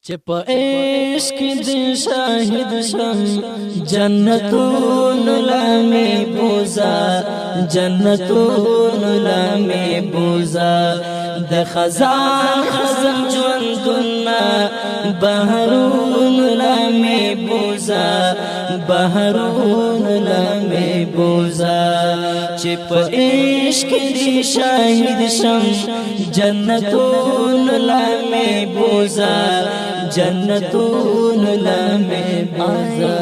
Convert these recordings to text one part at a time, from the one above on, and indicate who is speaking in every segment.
Speaker 1: چې په عشق دې شاهد شم جنتون لامې بوزا جنتون لامې بوزا د خزان خزم ژوندونه بهرون لامې بوزا بهرون لامې بوزا چې په عشق دې شاهد شم جنتون لامې بوزا جنتون لامې بوزا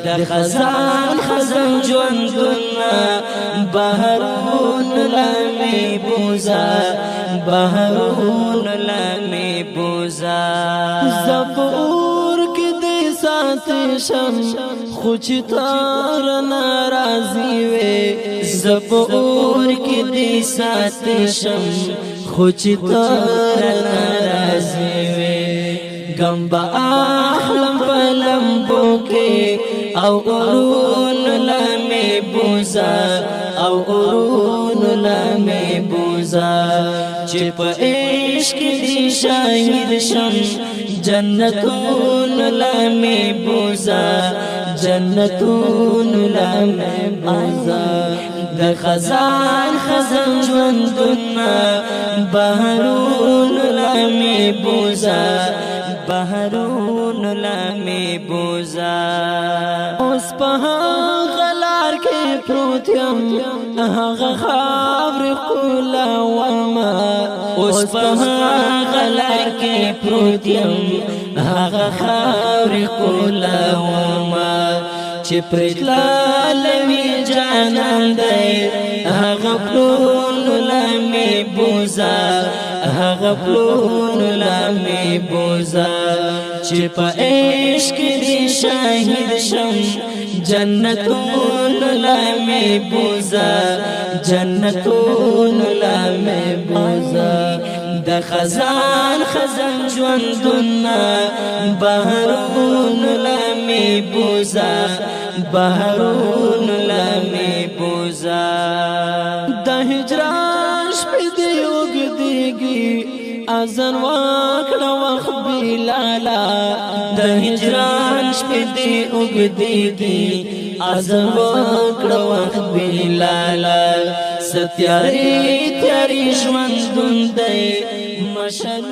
Speaker 1: د خزان خزم ژوندونه بهرون لامې بوزا بهرون لامې بوزا زبور کې دې ساتي شم خو چې تار ناراضي وې زبور کې دې ساتي شم خو چې تار ناراضي وې غم با احلم پلمبو کې او اورون لامې بوزا او اورون لامې بوزا چې په عشق دې شاهد شم جنتون لامې بوزا جنتون لامې بوزا د خزان خزم ژوندونه بهرون لامې بوزا بهرون لامې بوزا اوس په غلار کې پروت یم هغه خاورې ښکلاومه اوس په غلار کې پروت یم هغه خاورې ښکلاومه چې پرې تللی جانان دی هغه پلون لامې بوزا هغه پلون لامې بوزا چې په عشق دې شاهد شم جنتون لامې بوزا جنتون لامې بوزا د خزان خزم ژوندونه بهرون لامې بوزا بهرون لامې بوزا د هجران شپې دې اوږدېږي اذان وکړه وخت بلالا د هجران شپې دې اوږدېږي اذان وکړه وخت بلالا ستیارې تیارې ژوندون دی مشل